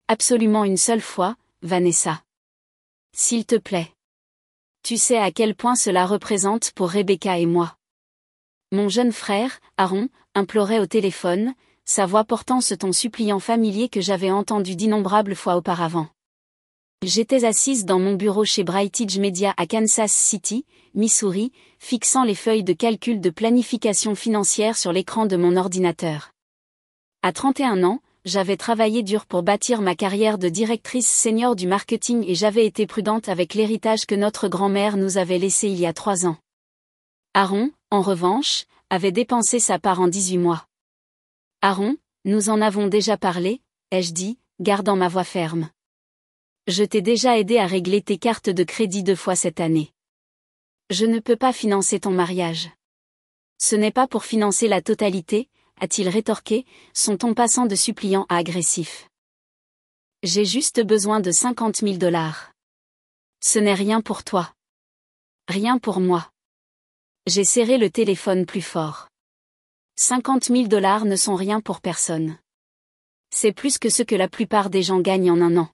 Absolument une seule fois, Vanessa. S'il te plaît. Tu sais à quel point cela représente pour Rebecca et moi. Mon jeune frère, Aaron, implorait au téléphone, sa voix portant ce ton suppliant familier que j'avais entendu d'innombrables fois auparavant. J'étais assise dans mon bureau chez Brightedge Media à Kansas City, Missouri, fixant les feuilles de calcul de planification financière sur l'écran de mon ordinateur. À 31 ans, j'avais travaillé dur pour bâtir ma carrière de directrice senior du marketing et j'avais été prudente avec l'héritage que notre grand-mère nous avait laissé il y a 3 ans. Aaron, en revanche, avait dépensé sa part en 18 mois. Aaron, nous en avons déjà parlé, ai-je dit, gardant ma voix ferme. Je t'ai déjà aidé à régler tes cartes de crédit 2 fois cette année. Je ne peux pas financer ton mariage. Ce n'est pas pour financer la totalité, a-t-il rétorqué, son ton passant de suppliant à agressif. J'ai juste besoin de 50 000 $. Ce n'est rien pour toi. Rien pour moi. J'ai serré le téléphone plus fort. 50 000 $ ne sont rien pour personne. C'est plus que ce que la plupart des gens gagnent en un an.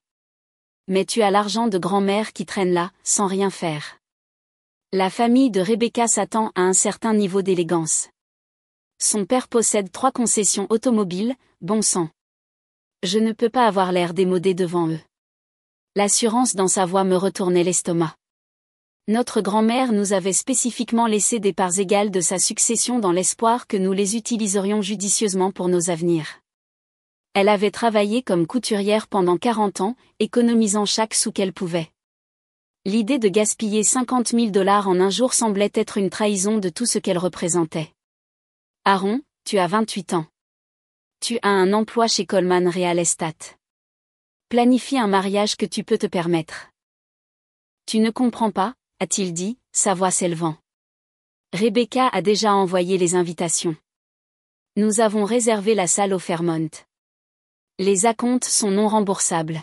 Mais tu as l'argent de grand-mère qui traîne là, sans rien faire. La famille de Rebecca s'attend à un certain niveau d'élégance. Son père possède 3 concessions automobiles, bon sang. Je ne peux pas avoir l'air démodé devant eux. L'assurance dans sa voix me retournait l'estomac. Notre grand-mère nous avait spécifiquement laissé des parts égales de sa succession dans l'espoir que nous les utiliserions judicieusement pour nos avenirs. Elle avait travaillé comme couturière pendant 40 ans, économisant chaque sou qu'elle pouvait. L'idée de gaspiller 50 000 $ en un jour semblait être une trahison de tout ce qu'elle représentait. Aaron, tu as 28 ans. Tu as un emploi chez Coleman Real Estate. Planifie un mariage que tu peux te permettre. Tu ne comprends pas, a-t-il dit, sa voix s'élevant. Rebecca a déjà envoyé les invitations. Nous avons réservé la salle au Fairmont. Les acomptes sont non remboursables.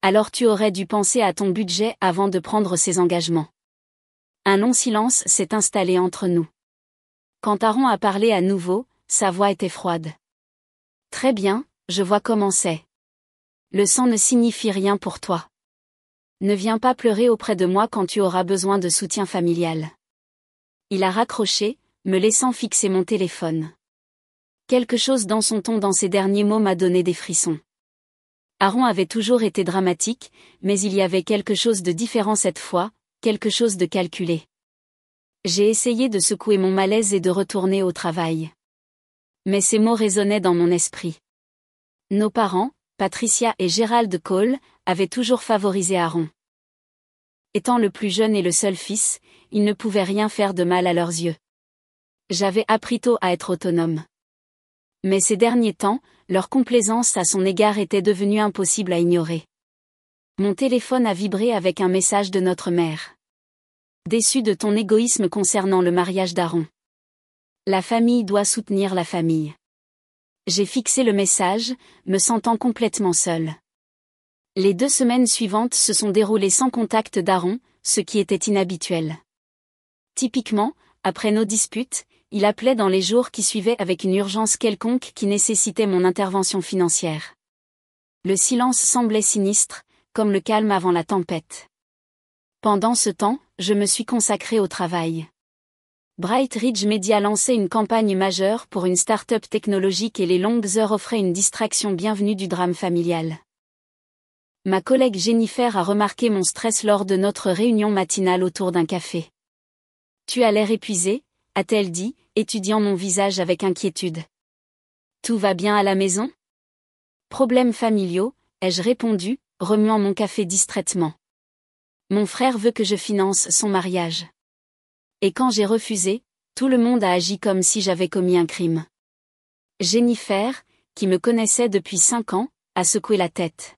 Alors tu aurais dû penser à ton budget avant de prendre ces engagements. Un long silence s'est installé entre nous. Quand Aaron a parlé à nouveau, sa voix était froide. Très bien, je vois comment c'est. Le sang ne signifie rien pour toi. Ne viens pas pleurer auprès de moi quand tu auras besoin de soutien familial. Il a raccroché, me laissant fixer mon téléphone. Quelque chose dans son ton dans ces derniers mots m'a donné des frissons. Aaron avait toujours été dramatique, mais il y avait quelque chose de différent cette fois, quelque chose de calculé. J'ai essayé de secouer mon malaise et de retourner au travail. Mais ces mots résonnaient dans mon esprit. Nos parents, Patricia et Gerald Cole, avaient toujours favorisé Aaron. Étant le plus jeune et le seul fils, il ne pouvait rien faire de mal à leurs yeux. J'avais appris tôt à être autonome. Mais ces derniers temps, leur complaisance à son égard était devenue impossible à ignorer. Mon téléphone a vibré avec un message de notre mère. Déçu de ton égoïsme concernant le mariage d'Aaron. La famille doit soutenir la famille. J'ai fixé le message, me sentant complètement seule. Les 2 semaines suivantes se sont déroulées sans contact d'Aaron, ce qui était inhabituel. Typiquement, après nos disputes, il appelait dans les jours qui suivaient avec une urgence quelconque qui nécessitait mon intervention financière. Le silence semblait sinistre, comme le calme avant la tempête. Pendant ce temps, je me suis consacrée au travail. Brightedge Media lançait une campagne majeure pour une start-up technologique et les longues heures offraient une distraction bienvenue du drame familial. Ma collègue Jennifer a remarqué mon stress lors de notre réunion matinale autour d'un café. Tu as l'air épuisé, a-t-elle dit, étudiant mon visage avec inquiétude. Tout va bien à la maison ? Problèmes familiaux, ai-je répondu, remuant mon café distraitement. Mon frère veut que je finance son mariage. Et quand j'ai refusé, tout le monde a agi comme si j'avais commis un crime. Jennifer, qui me connaissait depuis 5 ans, a secoué la tête.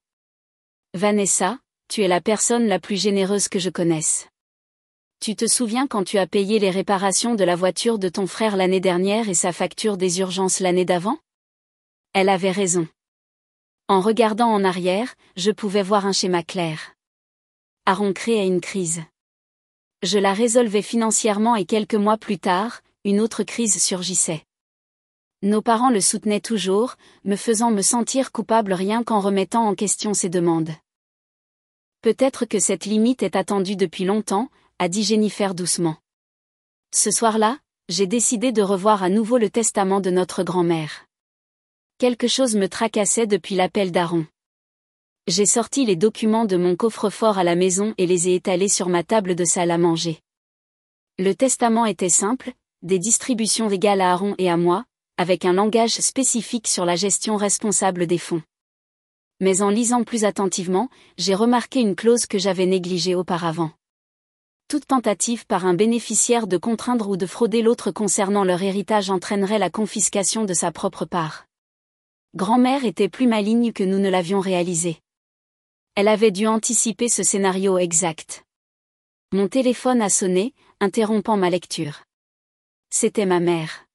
Vanessa, tu es la personne la plus généreuse que je connaisse. Tu te souviens quand tu as payé les réparations de la voiture de ton frère l'année dernière et sa facture des urgences l'année d'avant ? Elle avait raison. En regardant en arrière, je pouvais voir un schéma clair. Aaron créait une crise. Je la résolvais financièrement et quelques mois plus tard, une autre crise surgissait. Nos parents le soutenaient toujours, me faisant me sentir coupable rien qu'en remettant en question ses demandes. Peut-être que cette limite est attendue depuis longtemps, a dit Jennifer doucement. Ce soir-là, j'ai décidé de revoir à nouveau le testament de notre grand-mère. Quelque chose me tracassait depuis l'appel d'Aaron. J'ai sorti les documents de mon coffre-fort à la maison et les ai étalés sur ma table de salle à manger. Le testament était simple, des distributions égales à Aaron et à moi, avec un langage spécifique sur la gestion responsable des fonds. Mais en lisant plus attentivement, j'ai remarqué une clause que j'avais négligée auparavant. Toute tentative par un bénéficiaire de contraindre ou de frauder l'autre concernant leur héritage entraînerait la confiscation de sa propre part. Grand-mère était plus maligne que nous ne l'avions réalisé. Elle avait dû anticiper ce scénario exact. Mon téléphone a sonné, interrompant ma lecture. C'était ma mère.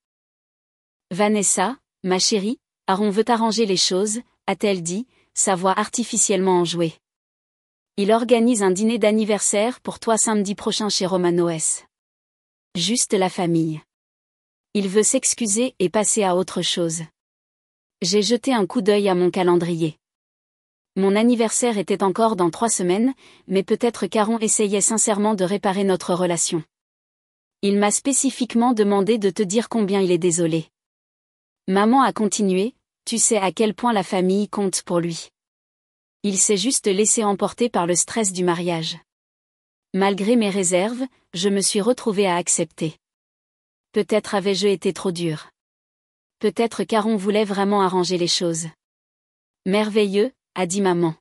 « Vanessa, ma chérie, Aaron veut arranger les choses », a-t-elle dit, sa voix artificiellement enjouée. « Il organise un dîner d'anniversaire pour toi samedi prochain chez Romanoes. Juste la famille. Il veut s'excuser et passer à autre chose. » J'ai jeté un coup d'œil à mon calendrier. Mon anniversaire était encore dans 3 semaines, mais peut-être qu'Aaron essayait sincèrement de réparer notre relation. Il m'a spécifiquement demandé de te dire combien il est désolé. Maman a continué, tu sais à quel point la famille compte pour lui. Il s'est juste laissé emporter par le stress du mariage. Malgré mes réserves, je me suis retrouvée à accepter. Peut-être avais-je été trop dure. Peut-être qu'Aaron voulait vraiment arranger les choses. Merveilleux, a dit maman.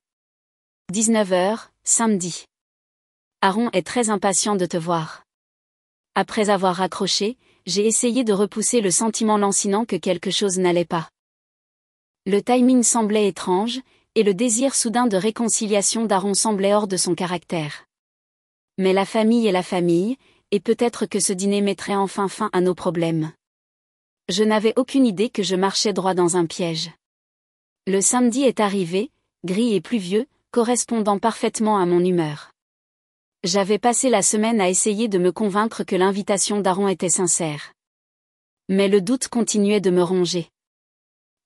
19h, samedi. Aaron est très impatient de te voir. Après avoir raccroché, j'ai essayé de repousser le sentiment lancinant que quelque chose n'allait pas. Le timing semblait étrange, et le désir soudain de réconciliation d'Aaron semblait hors de son caractère. Mais la famille est la famille, et peut-être que ce dîner mettrait enfin fin à nos problèmes. Je n'avais aucune idée que je marchais droit dans un piège. Le samedi est arrivé, gris et pluvieux, correspondant parfaitement à mon humeur. J'avais passé la semaine à essayer de me convaincre que l'invitation d'Aaron était sincère. Mais le doute continuait de me ronger.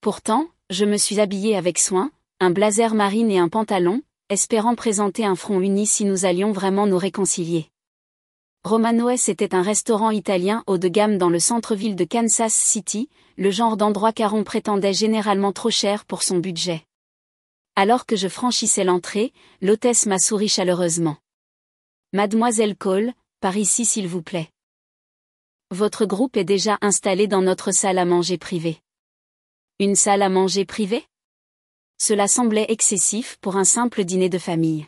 Pourtant, je me suis habillée avec soin, un blazer marine et un pantalon, espérant présenter un front uni si nous allions vraiment nous réconcilier. Romanoes était un restaurant italien haut de gamme dans le centre-ville de Kansas City, le genre d'endroit qu'Aaron prétendait généralement trop cher pour son budget. Alors que je franchissais l'entrée, l'hôtesse m'a souri chaleureusement. « Mademoiselle Cole, par ici s'il vous plaît. Votre groupe est déjà installé dans notre salle à manger privée. » Une salle à manger privée ? Cela semblait excessif pour un simple dîner de famille.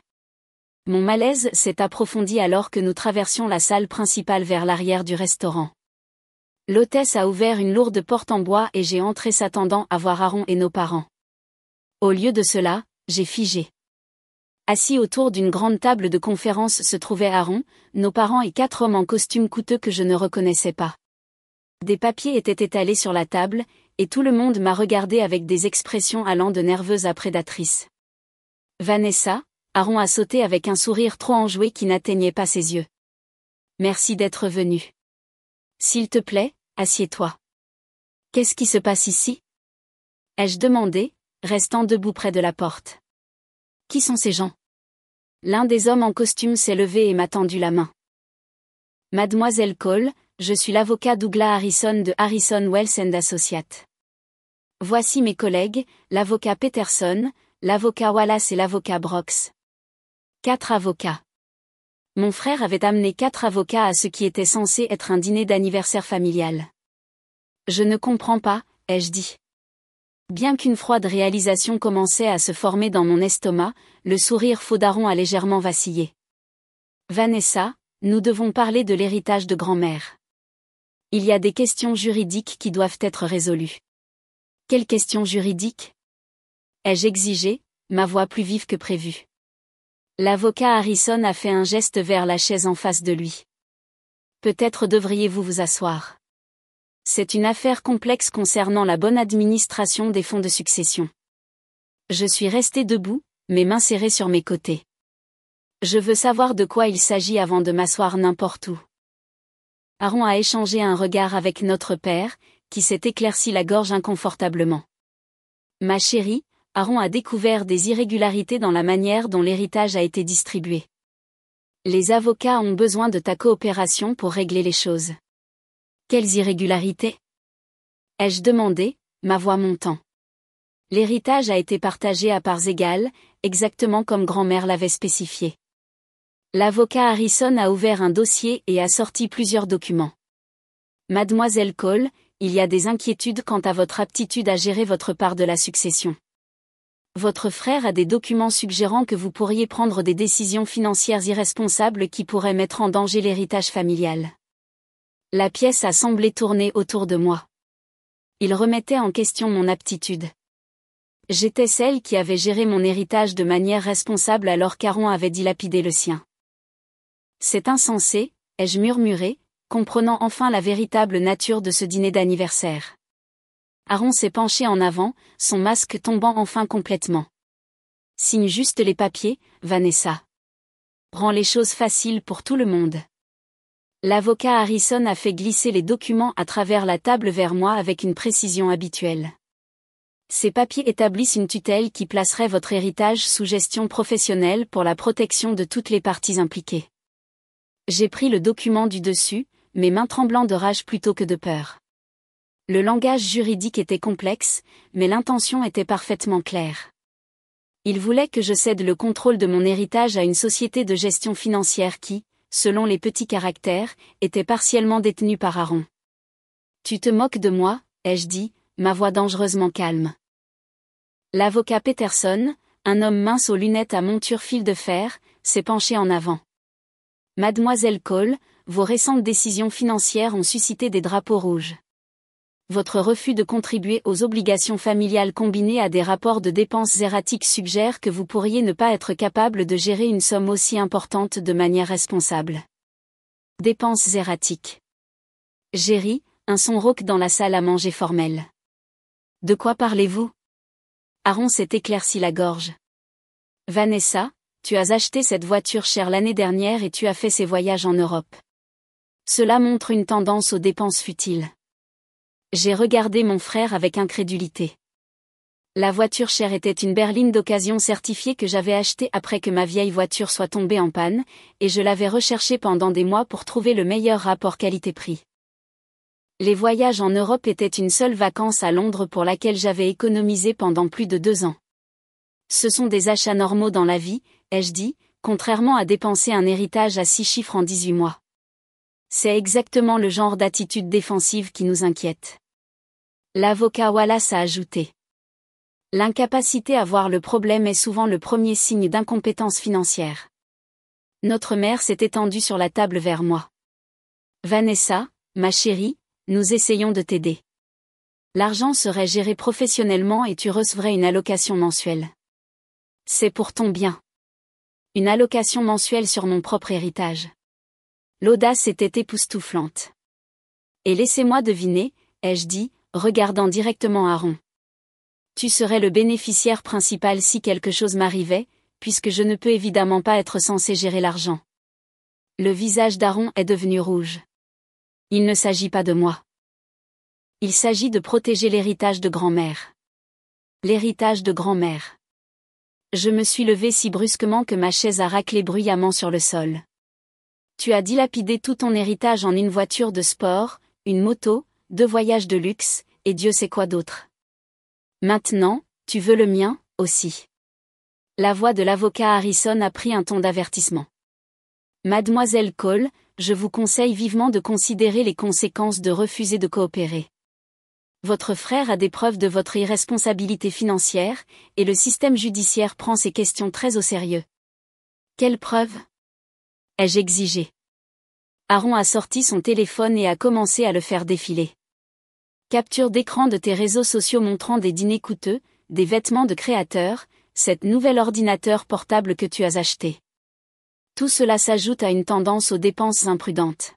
Mon malaise s'est approfondi alors que nous traversions la salle principale vers l'arrière du restaurant. L'hôtesse a ouvert une lourde porte en bois et j'ai entré s'attendant à voir Aaron et nos parents. Au lieu de cela, j'ai figé. Assis autour d'une grande table de conférence se trouvaient Aaron, nos parents et 4 hommes en costume coûteux que je ne reconnaissais pas. Des papiers étaient étalés sur la table, et tout le monde m'a regardé avec des expressions allant de nerveuse à prédatrice. « Vanessa », Aaron a sauté avec un sourire trop enjoué qui n'atteignait pas ses yeux. « Merci d'être venue. S'il te plaît, assieds-toi. »« Qu'est-ce qui se passe ici ?» ai-je demandé, restant debout près de la porte. « Qui sont ces gens ?» L'un des hommes en costume s'est levé et m'a tendu la main. « Mademoiselle Cole, je suis l'avocat Douglas Harrison de Harrison Wells & Associates. Voici mes collègues, l'avocat Peterson, l'avocat Wallace et l'avocat Brox. 4 avocats. Mon frère avait amené 4 avocats à ce qui était censé être un dîner d'anniversaire familial. Je ne comprends pas, ai-je dit. Bien qu'une froide réalisation commençait à se former dans mon estomac, le sourire faux d'Aaron a légèrement vacillé. Vanessa, nous devons parler de l'héritage de grand-mère. Il y a des questions juridiques qui doivent être résolues. Quelles questions juridiques ? Ai-je exigé, ma voix plus vive que prévu. L'avocat Harrison a fait un geste vers la chaise en face de lui. Peut-être devriez-vous vous asseoir. C'est une affaire complexe concernant la bonne administration des fonds de succession. Je suis resté debout, mes mains serrées sur mes côtés. Je veux savoir de quoi il s'agit avant de m'asseoir n'importe où. Aaron a échangé un regard avec notre père, qui s'est éclairci la gorge inconfortablement. Ma chérie, Aaron a découvert des irrégularités dans la manière dont l'héritage a été distribué. Les avocats ont besoin de ta coopération pour régler les choses. Quelles irrégularités ? Ai-je demandé, ma voix montant. L'héritage a été partagé à parts égales, exactement comme grand-mère l'avait spécifié. L'avocat Harrison a ouvert un dossier et a sorti plusieurs documents. Mademoiselle Cole, il y a des inquiétudes quant à votre aptitude à gérer votre part de la succession. Votre frère a des documents suggérant que vous pourriez prendre des décisions financières irresponsables qui pourraient mettre en danger l'héritage familial. La pièce a semblé tourner autour de moi. Il remettait en question mon aptitude. J'étais celle qui avait géré mon héritage de manière responsable alors qu'Aaron avait dilapidé le sien. C'est insensé, ai-je murmuré, comprenant enfin la véritable nature de ce dîner d'anniversaire. Aaron s'est penché en avant, son masque tombant enfin complètement. Signe juste les papiers, Vanessa. Rend les choses faciles pour tout le monde. L'avocat Harrison a fait glisser les documents à travers la table vers moi avec une précision habituelle. Ces papiers établissent une tutelle qui placerait votre héritage sous gestion professionnelle pour la protection de toutes les parties impliquées. J'ai pris le document du dessus, mes mains tremblant de rage plutôt que de peur. Le langage juridique était complexe, mais l'intention était parfaitement claire. Il voulait que je cède le contrôle de mon héritage à une société de gestion financière qui, selon les petits caractères, était partiellement détenue par Aaron. Tu te moques de moi, ai-je dit, ma voix dangereusement calme. L'avocat Peterson, un homme mince aux lunettes à monture fil de fer, s'est penché en avant. Mademoiselle Cole, vos récentes décisions financières ont suscité des drapeaux rouges. Votre refus de contribuer aux obligations familiales combinées à des rapports de dépenses erratiques suggère que vous pourriez ne pas être capable de gérer une somme aussi importante de manière responsable. Dépenses erratiques. J'ai ri, un son rauque dans la salle à manger formelle. De quoi parlez-vous ? Aaron s'est éclairci la gorge. Vanessa, tu as acheté cette voiture chère l'année dernière et tu as fait ces voyages en Europe. Cela montre une tendance aux dépenses futiles. J'ai regardé mon frère avec incrédulité. La voiture chère était une berline d'occasion certifiée que j'avais achetée après que ma vieille voiture soit tombée en panne, et je l'avais recherchée pendant des mois pour trouver le meilleur rapport qualité-prix. Les voyages en Europe étaient une seule vacance à Londres pour laquelle j'avais économisé pendant plus de 2 ans. Ce sont des achats normaux dans la vie, ai-je dit, contrairement à dépenser un héritage à 6 chiffres en 18 mois. C'est exactement le genre d'attitude défensive qui nous inquiète. L'avocat Wallace a ajouté. L'incapacité à voir le problème est souvent le premier signe d'incompétence financière. Notre mère s'est étendue sur la table vers moi. Vanessa, ma chérie, nous essayons de t'aider. L'argent serait géré professionnellement et tu recevrais une allocation mensuelle. C'est pour ton bien. Une allocation mensuelle sur mon propre héritage. L'audace était époustouflante. Et laissez-moi deviner, ai-je dit, regardant directement Aaron. Tu serais le bénéficiaire principal si quelque chose m'arrivait, puisque je ne peux évidemment pas être censé gérer l'argent. Le visage d'Aaron est devenu rouge. Il ne s'agit pas de moi. Il s'agit de protéger l'héritage de grand-mère. L'héritage de grand-mère. Je me suis levée si brusquement que ma chaise a raclé bruyamment sur le sol. Tu as dilapidé tout ton héritage en une voiture de sport, une moto, 2 voyages de luxe, et Dieu sait quoi d'autre. Maintenant, tu veux le mien, aussi. La voix de l'avocat Harrison a pris un ton d'avertissement. Mademoiselle Cole, je vous conseille vivement de considérer les conséquences de refuser de coopérer. Votre frère a des preuves de votre irresponsabilité financière, et le système judiciaire prend ces questions très au sérieux. Quelles preuves ? Ai-je exigé. Aaron a sorti son téléphone et a commencé à le faire défiler. Capture d'écran de tes réseaux sociaux montrant des dîners coûteux, des vêtements de créateurs, cet nouvel ordinateur portable que tu as acheté. Tout cela s'ajoute à une tendance aux dépenses imprudentes.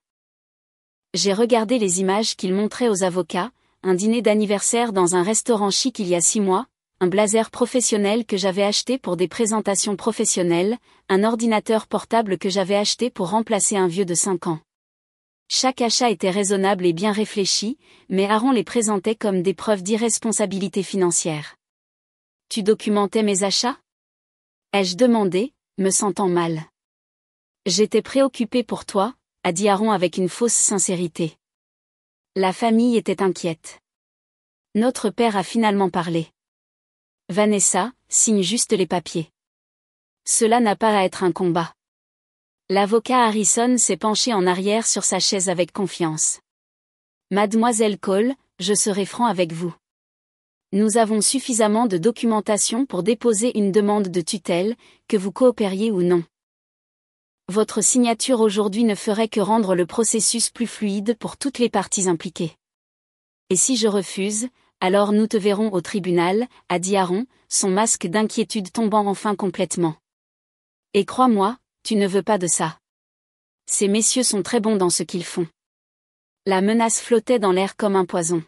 J'ai regardé les images qu'il montrait aux avocats, un dîner d'anniversaire dans un restaurant chic il y a 6 mois, un blazer professionnel que j'avais acheté pour des présentations professionnelles, un ordinateur portable que j'avais acheté pour remplacer un vieux de 5 ans. Chaque achat était raisonnable et bien réfléchi, mais Aaron les présentait comme des preuves d'irresponsabilité financière. Tu documentais mes achats? Ai-je demandé, me sentant mal. J'étais préoccupé pour toi, a dit Aaron avec une fausse sincérité. La famille était inquiète. Notre père a finalement parlé. Vanessa, signe juste les papiers. Cela n'a pas à être un combat. L'avocat Harrison s'est penché en arrière sur sa chaise avec confiance. Mademoiselle Cole, je serai franc avec vous. Nous avons suffisamment de documentation pour déposer une demande de tutelle, que vous coopériez ou non. Votre signature aujourd'hui ne ferait que rendre le processus plus fluide pour toutes les parties impliquées. Et si je refuse, alors nous te verrons au tribunal, a dit Aaron, son masque d'inquiétude tombant enfin complètement. Et crois-moi, tu ne veux pas de ça. Ces messieurs sont très bons dans ce qu'ils font. La menace flottait dans l'air comme un poison.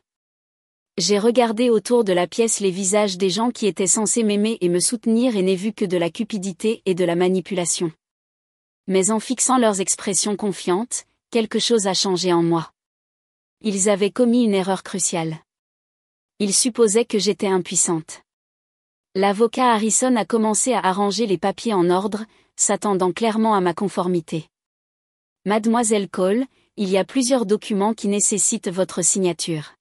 J'ai regardé autour de la pièce les visages des gens qui étaient censés m'aimer et me soutenir et n'ai vu que de la cupidité et de la manipulation. Mais en fixant leurs expressions confiantes, quelque chose a changé en moi. Ils avaient commis une erreur cruciale. Ils supposaient que j'étais impuissante. L'avocat Harrison a commencé à arranger les papiers en ordre, s'attendant clairement à ma conformité. Mademoiselle Cole, il y a plusieurs documents qui nécessitent votre signature.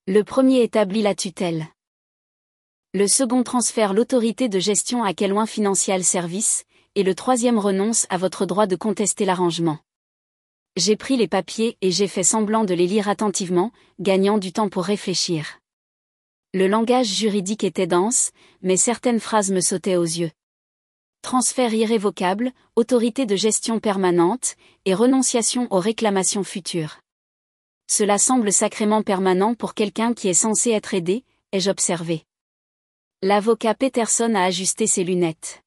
Le premier établit la tutelle. Le second transfère l'autorité de gestion à Queloin Financial Services, et le troisième renonce à votre droit de contester l'arrangement. J'ai pris les papiers et j'ai fait semblant de les lire attentivement, gagnant du temps pour réfléchir. Le langage juridique était dense, mais certaines phrases me sautaient aux yeux. Transfert irrévocable, autorité de gestion permanente, et renonciation aux réclamations futures. Cela semble sacrément permanent pour quelqu'un qui est censé être aidé, ai-je observé. L'avocat Peterson a ajusté ses lunettes.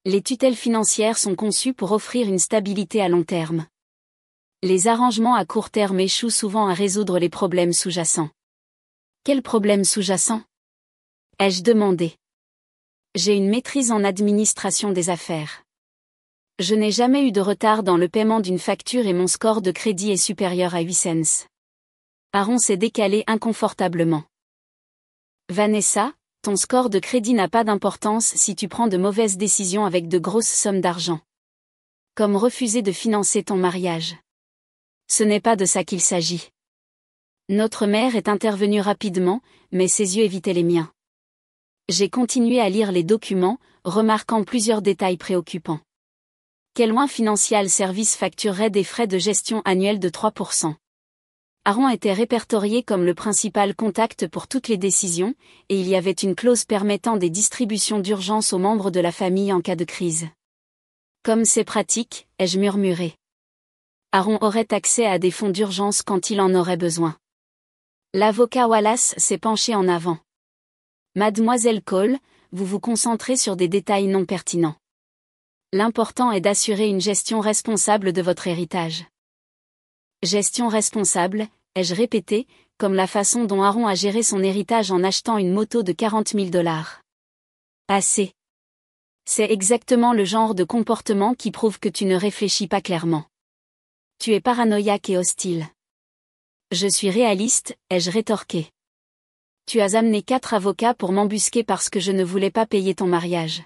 Les tutelles financières sont conçues pour offrir une stabilité à long terme. Les arrangements à court terme échouent souvent à résoudre les problèmes sous-jacents. Quels problèmes sous-jacents? Ai-je demandé. J'ai une maîtrise en administration des affaires. Je n'ai jamais eu de retard dans le paiement d'une facture et mon score de crédit est supérieur à 800. Aaron s'est décalé inconfortablement. Vanessa, ton score de crédit n'a pas d'importance si tu prends de mauvaises décisions avec de grosses sommes d'argent. Comme refuser de financer ton mariage. Ce n'est pas de ça qu'il s'agit. Notre mère est intervenue rapidement, mais ses yeux évitaient les miens. J'ai continué à lire les documents, remarquant plusieurs détails préoccupants. Queloin Financial Services facturerait des frais de gestion annuels de 3%. Aaron était répertorié comme le principal contact pour toutes les décisions, et il y avait une clause permettant des distributions d'urgence aux membres de la famille en cas de crise. Comme c'est pratique, ai-je murmuré. Aaron aurait accès à des fonds d'urgence quand il en aurait besoin. L'avocat Wallace s'est penché en avant. Mademoiselle Cole, vous vous concentrez sur des détails non pertinents. L'important est d'assurer une gestion responsable de votre héritage. Gestion responsable, ai-je répété, comme la façon dont Aaron a géré son héritage en achetant une moto de $40 000. Assez. C'est exactement le genre de comportement qui prouve que tu ne réfléchis pas clairement. Tu es paranoïaque et hostile. Je suis réaliste, ai-je rétorqué. Tu as amené 4 avocats pour m'embusquer parce que je ne voulais pas payer ton mariage.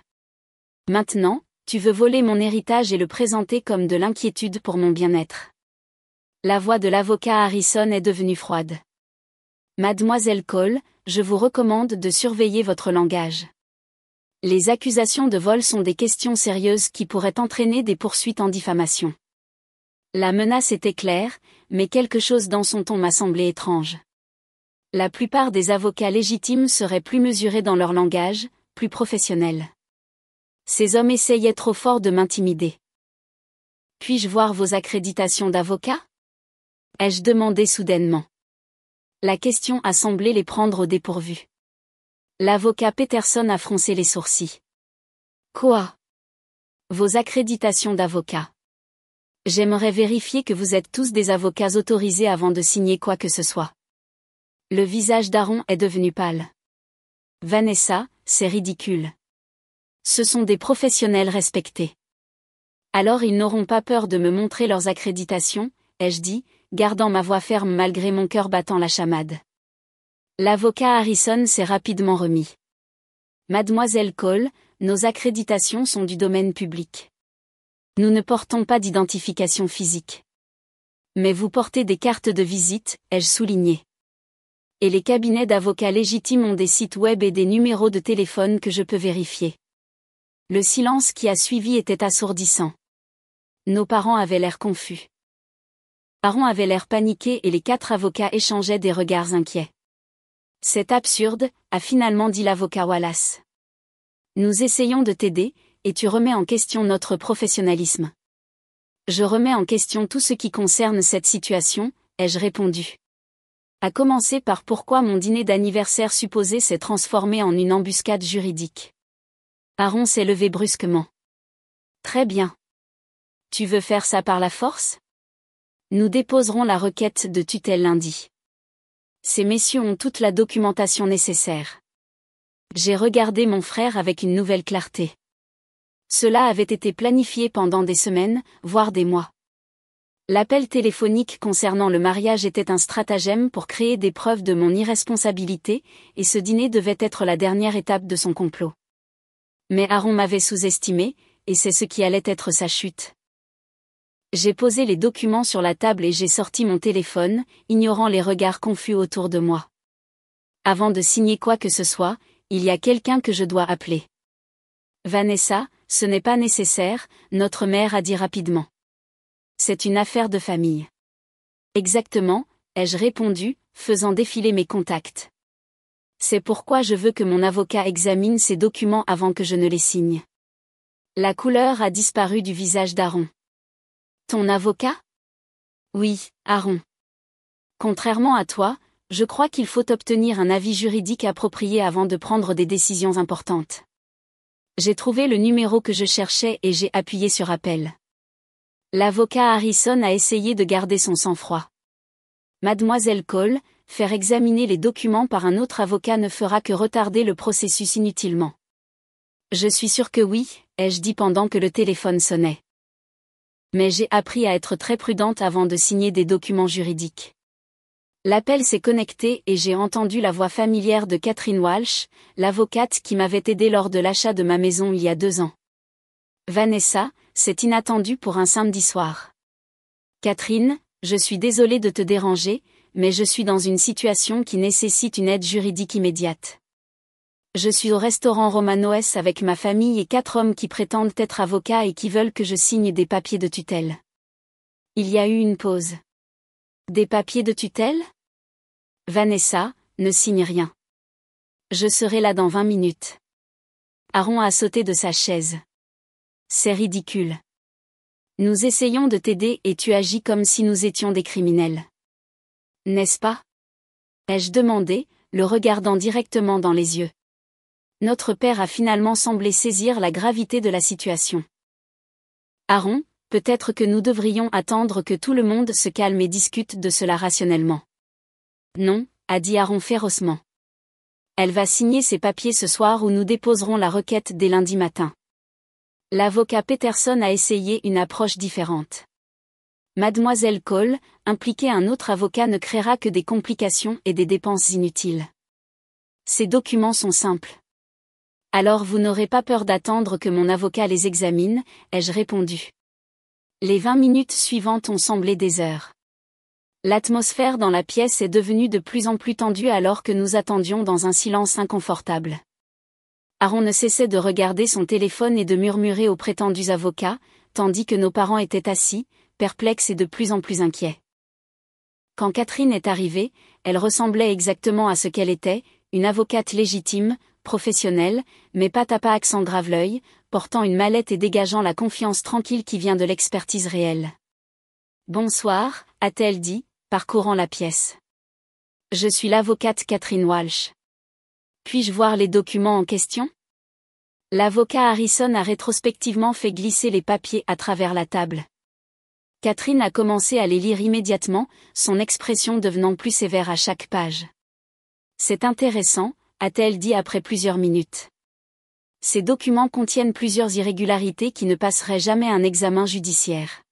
Maintenant, tu veux voler mon héritage et le présenter comme de l'inquiétude pour mon bien-être. La voix de l'avocat Harrison est devenue froide. Mademoiselle Cole, je vous recommande de surveiller votre langage. Les accusations de vol sont des questions sérieuses qui pourraient entraîner des poursuites en diffamation. La menace était claire, mais quelque chose dans son ton m'a semblé étrange. La plupart des avocats légitimes seraient plus mesurés dans leur langage, plus professionnels. Ces hommes essayaient trop fort de m'intimider. Puis-je voir vos accréditations d'avocat? Ai-je demandé soudainement. La question a semblé les prendre au dépourvu. L'avocat Peterson a froncé les sourcils. Quoi? Vos accréditations d'avocat. J'aimerais vérifier que vous êtes tous des avocats autorisés avant de signer quoi que ce soit. Le visage d'Aaron est devenu pâle. Vanessa, c'est ridicule. Ce sont des professionnels respectés. Alors ils n'auront pas peur de me montrer leurs accréditations, ai-je dit, gardant ma voix ferme malgré mon cœur battant la chamade. L'avocat Harrison s'est rapidement remis. Mademoiselle Cole, nos accréditations sont du domaine public. Nous ne portons pas d'identification physique. Mais vous portez des cartes de visite, ai-je souligné. Et les cabinets d'avocats légitimes ont des sites web et des numéros de téléphone que je peux vérifier. Le silence qui a suivi était assourdissant. Nos parents avaient l'air confus. Aaron avait l'air paniqué et les 4 avocats échangeaient des regards inquiets. C'est absurde, a finalement dit l'avocat Wallace. Nous essayons de t'aider, et tu remets en question notre professionnalisme. Je remets en question tout ce qui concerne cette situation, ai-je répondu. À commencer par pourquoi mon dîner d'anniversaire supposé s'est transformé en une embuscade juridique. Aaron s'est levé brusquement. Très bien. Tu veux faire ça par la force? Nous déposerons la requête de tutelle lundi. Ces messieurs ont toute la documentation nécessaire. J'ai regardé mon frère avec une nouvelle clarté. Cela avait été planifié pendant des semaines, voire des mois. L'appel téléphonique concernant le mariage était un stratagème pour créer des preuves de mon irresponsabilité, et ce dîner devait être la dernière étape de son complot. Mais Aaron m'avait sous-estimé, et c'est ce qui allait être sa chute. J'ai posé les documents sur la table et j'ai sorti mon téléphone, ignorant les regards confus autour de moi. Avant de signer quoi que ce soit, il y a quelqu'un que je dois appeler. Vanessa, ce n'est pas nécessaire, notre mère a dit rapidement. C'est une affaire de famille. Exactement, ai-je répondu, faisant défiler mes contacts. C'est pourquoi je veux que mon avocat examine ces documents avant que je ne les signe. La couleur a disparu du visage d'Aaron. Ton avocat? Oui, Aaron. Contrairement à toi, je crois qu'il faut obtenir un avis juridique approprié avant de prendre des décisions importantes. J'ai trouvé le numéro que je cherchais et j'ai appuyé sur appel. L'avocat Harrison a essayé de garder son sang-froid. Mademoiselle Cole, faire examiner les documents par un autre avocat ne fera que retarder le processus inutilement. Je suis sûre que oui, ai-je dit pendant que le téléphone sonnait. Mais j'ai appris à être très prudente avant de signer des documents juridiques. L'appel s'est connecté et j'ai entendu la voix familière de Catherine Walsh, l'avocate qui m'avait aidée lors de l'achat de ma maison il y a 2 ans. Vanessa, c'est inattendu pour un samedi soir. Catherine, je suis désolée de te déranger, mais je suis dans une situation qui nécessite une aide juridique immédiate. Je suis au restaurant Romanoès avec ma famille et 4 hommes qui prétendent être avocats et qui veulent que je signe des papiers de tutelle. Il y a eu une pause. Des papiers de tutelle? Vanessa, ne signe rien. Je serai là dans 20 minutes. Aaron a sauté de sa chaise. C'est ridicule. Nous essayons de t'aider et tu agis comme si nous étions des criminels. N'est-ce pas? Ai-je demandé, le regardant directement dans les yeux. Notre père a finalement semblé saisir la gravité de la situation. Aaron, peut-être que nous devrions attendre que tout le monde se calme et discute de cela rationnellement. Non, a dit Aaron férocement. Elle va signer ses papiers ce soir ou nous déposerons la requête dès lundi matin. L'avocat Peterson a essayé une approche différente. Mademoiselle Cole, impliquer un autre avocat ne créera que des complications et des dépenses inutiles. Ces documents sont simples. Alors vous n'aurez pas peur d'attendre que mon avocat les examine, ai-je répondu. Les 20 minutes suivantes ont semblé des heures. L'atmosphère dans la pièce est devenue de plus en plus tendue alors que nous attendions dans un silence inconfortable. Aaron ne cessait de regarder son téléphone et de murmurer aux prétendus avocats, tandis que nos parents étaient assis, perplexes et de plus en plus inquiets. Quand Catherine est arrivée, elle ressemblait exactement à ce qu'elle était, une avocate légitime, professionnelle, mais pas à pas accent grave l'œil, portant une mallette et dégageant la confiance tranquille qui vient de l'expertise réelle. « Bonsoir », a-t-elle dit, parcourant la pièce. « Je suis l'avocate Catherine Walsh. Puis-je voir les documents en question ?» L'avocat Harrison a rétrospectivement fait glisser les papiers à travers la table. Catherine a commencé à les lire immédiatement, son expression devenant plus sévère à chaque page. « C'est intéressant », a-t-elle dit après plusieurs minutes. « Ces documents contiennent plusieurs irrégularités qui ne passeraient jamais un examen judiciaire.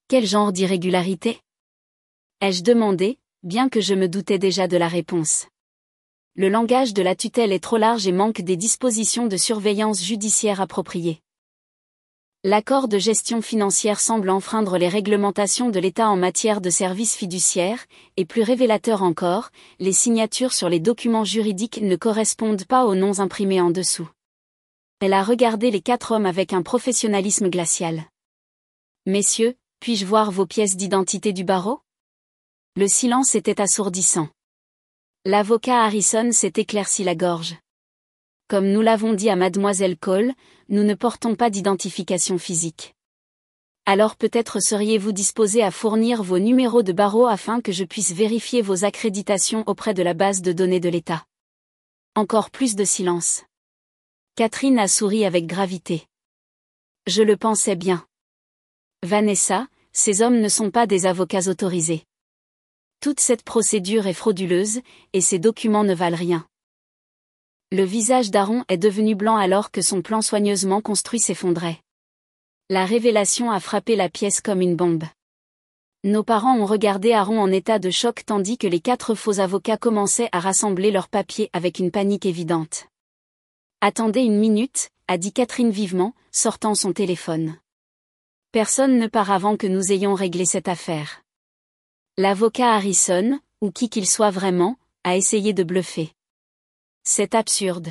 Quel genre d'irrégularité? Ai-je demandé, bien que je me doutais déjà de la réponse. Le langage de la tutelle est trop large et manque des dispositions de surveillance judiciaire appropriées. L'accord de gestion financière semble enfreindre les réglementations de l'État en matière de services fiduciaires, et plus révélateur encore, les signatures sur les documents juridiques ne correspondent pas aux noms imprimés en dessous. Elle a regardé les 4 hommes avec un professionnalisme glacial. Messieurs, puis-je voir vos pièces d'identité du barreau? Le silence était assourdissant. L'avocat Harrison s'est éclairci la gorge. Comme nous l'avons dit à mademoiselle Cole, nous ne portons pas d'identification physique. Alors peut-être seriez-vous disposé à fournir vos numéros de barreau afin que je puisse vérifier vos accréditations auprès de la base de données de l'État. Encore plus de silence. Catherine a souri avec gravité. Je le pensais bien. Vanessa, ces hommes ne sont pas des avocats autorisés. Toute cette procédure est frauduleuse, et ces documents ne valent rien. Le visage d'Aaron est devenu blanc alors que son plan soigneusement construit s'effondrait. La révélation a frappé la pièce comme une bombe. Nos parents ont regardé Aaron en état de choc tandis que les 4 faux avocats commençaient à rassembler leurs papiers avec une panique évidente. « Attendez une minute », a dit Catherine vivement, sortant son téléphone. « Personne ne part avant que nous ayons réglé cette affaire. » L'avocat Harrison, ou qui qu'il soit vraiment, a essayé de bluffer. C'est absurde.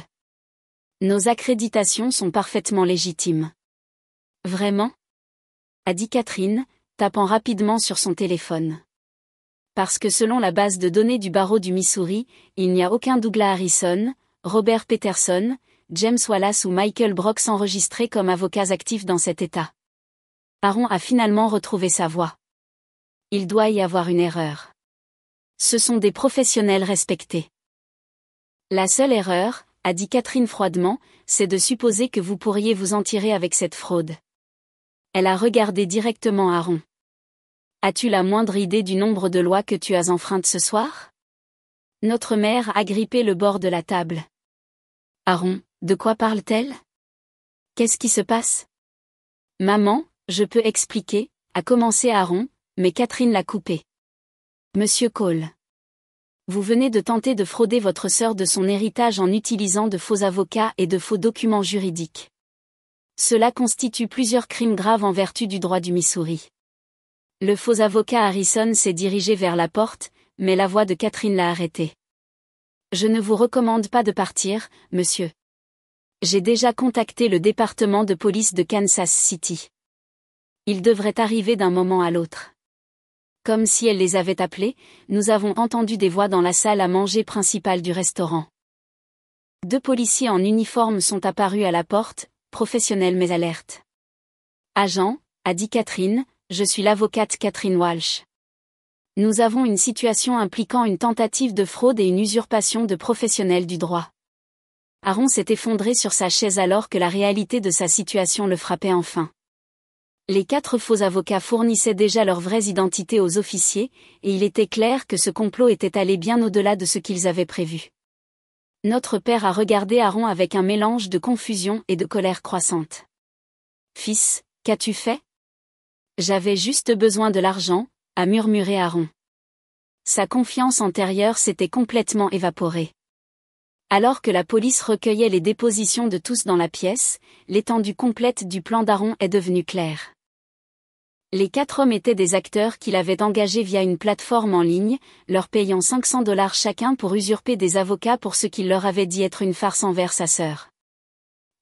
Nos accréditations sont parfaitement légitimes. Vraiment? A dit Catherine, tapant rapidement sur son téléphone. Parce que selon la base de données du barreau du Missouri, il n'y a aucun Douglas Harrison, Robert Peterson, James Wallace ou Michael Brooks enregistrés comme avocats actifs dans cet État. Aaron a finalement retrouvé sa voix. Il doit y avoir une erreur. Ce sont des professionnels respectés. La seule erreur, a dit Catherine froidement, c'est de supposer que vous pourriez vous en tirer avec cette fraude. Elle a regardé directement Aaron. As-tu la moindre idée du nombre de lois que tu as enfreintes ce soir? Notre mère a grippé le bord de la table. Aaron, de quoi parle-t-elle? Qu'est-ce qui se passe? Maman, je peux expliquer, a commencé Aaron, mais Catherine l'a coupé. Monsieur Cole. Vous venez de tenter de frauder votre sœur de son héritage en utilisant de faux avocats et de faux documents juridiques. Cela constitue plusieurs crimes graves en vertu du droit du Missouri. Le faux avocat Harrison s'est dirigé vers la porte, mais la voix de Catherine l'a arrêté. Je ne vous recommande pas de partir, monsieur. J'ai déjà contacté le département de police de Kansas City. Il devrait arriver d'un moment à l'autre. Comme si elle les avait appelés, nous avons entendu des voix dans la salle à manger principale du restaurant. 2 policiers en uniforme sont apparus à la porte, professionnels mais alertes. Agent, a dit Catherine, je suis l'avocate Catherine Walsh. Nous avons une situation impliquant une tentative de fraude et une usurpation de professionnels du droit. Aaron s'est effondré sur sa chaise alors que la réalité de sa situation le frappait enfin. Les 4 faux avocats fournissaient déjà leurs vraies identités aux officiers, et il était clair que ce complot était allé bien au-delà de ce qu'ils avaient prévu. Notre père a regardé Aaron avec un mélange de confusion et de colère croissante. « Fils, qu'as-tu fait? » « J'avais juste besoin de l'argent, » a murmuré Aaron. Sa confiance antérieure s'était complètement évaporée. Alors que la police recueillait les dépositions de tous dans la pièce, l'étendue complète du plan d'Aaron est devenue claire. Les 4 hommes étaient des acteurs qu'il avait engagés via une plateforme en ligne, leur payant $500 chacun pour usurper des avocats pour ce qu'il leur avait dit être une farce envers sa sœur.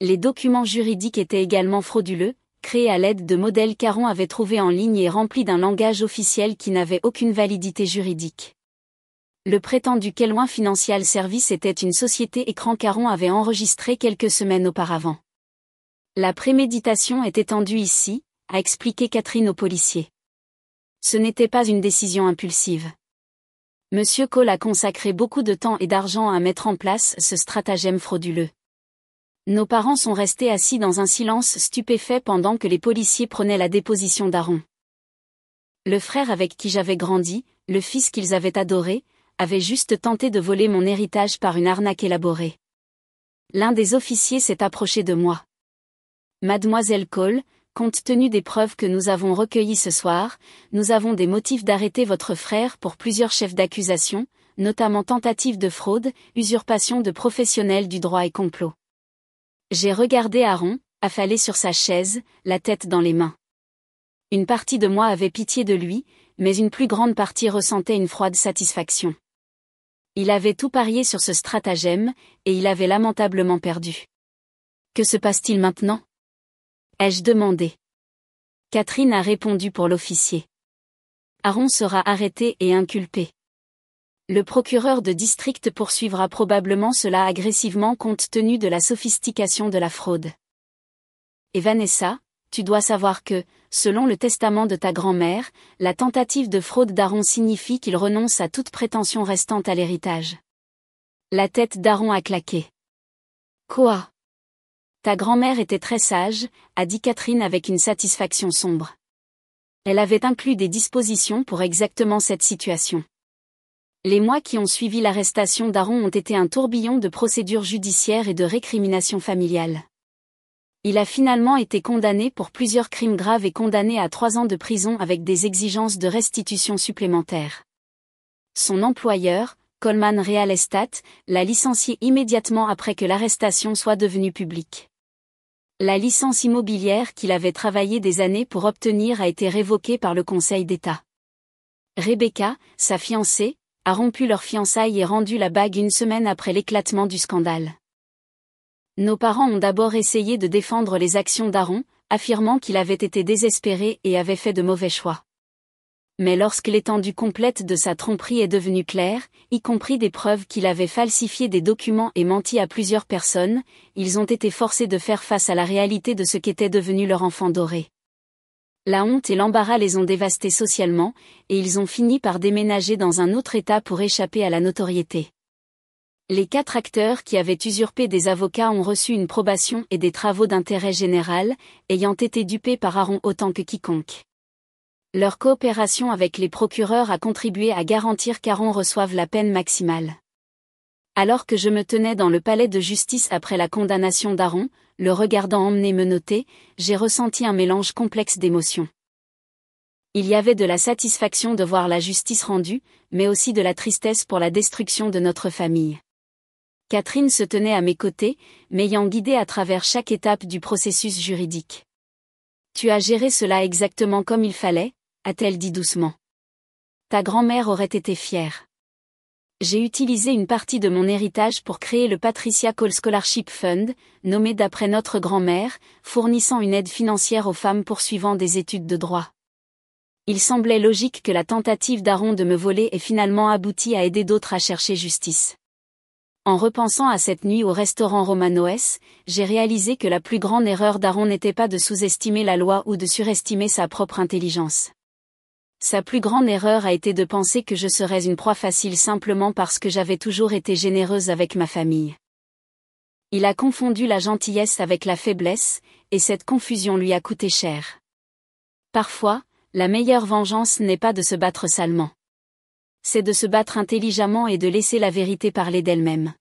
Les documents juridiques étaient également frauduleux, créés à l'aide de modèles qu'Aaron avait trouvés en ligne et remplis d'un langage officiel qui n'avait aucune validité juridique. Le prétendu Kelwin Financial Service était une société écran qu'Aaron avait enregistrée quelques semaines auparavant. La préméditation est étendue ici, a expliqué Catherine aux policiers. Ce n'était pas une décision impulsive. Monsieur Cole a consacré beaucoup de temps et d'argent à mettre en place ce stratagème frauduleux. Nos parents sont restés assis dans un silence stupéfait pendant que les policiers prenaient la déposition d'Aaron. Le frère avec qui j'avais grandi, le fils qu'ils avaient adoré, avait juste tenté de voler mon héritage par une arnaque élaborée. L'un des officiers s'est approché de moi. Mademoiselle Cole, compte tenu des preuves que nous avons recueillies ce soir, nous avons des motifs d'arrêter votre frère pour plusieurs chefs d'accusation, notamment tentative de fraude, usurpation de professionnels du droit et complot. J'ai regardé Aaron, affalé sur sa chaise, la tête dans les mains. Une partie de moi avait pitié de lui, mais une plus grande partie ressentait une froide satisfaction. Il avait tout parié sur ce stratagème, et il avait lamentablement perdu. Que se passe-t-il maintenant ? Ai-je demandé. Catherine a répondu pour l'officier. Aaron sera arrêté et inculpé. Le procureur de district poursuivra probablement cela agressivement compte tenu de la sophistication de la fraude. Et Vanessa, tu dois savoir que, selon le testament de ta grand-mère, la tentative de fraude d'Aaron signifie qu'il renonce à toute prétention restante à l'héritage. La tête d'Aaron a claqué. Quoi ? Ta grand-mère était très sage, a dit Catherine avec une satisfaction sombre. Elle avait inclus des dispositions pour exactement cette situation. Les mois qui ont suivi l'arrestation d'Aaron ont été un tourbillon de procédures judiciaires et de récriminations familiales. Il a finalement été condamné pour plusieurs crimes graves et condamné à 3 ans de prison avec des exigences de restitution supplémentaires. Son employeur, Coleman Real Estate, l'a licencié immédiatement après que l'arrestation soit devenue publique. La licence immobilière qu'il avait travaillé des années pour obtenir a été révoquée par le Conseil d'État. Rebecca, sa fiancée, a rompu leur fiançailles et rendu la bague 1 semaine après l'éclatement du scandale. Nos parents ont d'abord essayé de défendre les actions d'Aaron, affirmant qu'il avait été désespéré et avait fait de mauvais choix. Mais lorsque l'étendue complète de sa tromperie est devenue claire, y compris des preuves qu'il avait falsifié des documents et menti à plusieurs personnes, ils ont été forcés de faire face à la réalité de ce qu'était devenu leur enfant doré. La honte et l'embarras les ont dévastés socialement, et ils ont fini par déménager dans un autre État pour échapper à la notoriété. Les 4 acteurs qui avaient usurpé des avocats ont reçu une probation et des travaux d'intérêt général, ayant été dupés par Aaron autant que quiconque. Leur coopération avec les procureurs a contribué à garantir qu'Aaron reçoive la peine maximale. Alors que je me tenais dans le palais de justice après la condamnation d'Aaron, le regardant emmener menotter, j'ai ressenti un mélange complexe d'émotions. Il y avait de la satisfaction de voir la justice rendue, mais aussi de la tristesse pour la destruction de notre famille. Catherine se tenait à mes côtés, m'ayant guidée à travers chaque étape du processus juridique. « Tu as géré cela exactement comme il fallait », a-t-elle dit doucement. « Ta grand-mère aurait été fière. » J'ai utilisé une partie de mon héritage pour créer le Patricia Cole Scholarship Fund, nommé d'après notre grand-mère, fournissant une aide financière aux femmes poursuivant des études de droit. Il semblait logique que la tentative d'Aaron de me voler ait finalement abouti à aider d'autres à chercher justice. En repensant à cette nuit au restaurant Romanoès, j'ai réalisé que la plus grande erreur d'Aaron n'était pas de sous-estimer la loi ou de surestimer sa propre intelligence. Sa plus grande erreur a été de penser que je serais une proie facile simplement parce que j'avais toujours été généreuse avec ma famille. Il a confondu la gentillesse avec la faiblesse, et cette confusion lui a coûté cher. Parfois, la meilleure vengeance n'est pas de se battre salement. C'est de se battre intelligemment et de laisser la vérité parler d'elle-même.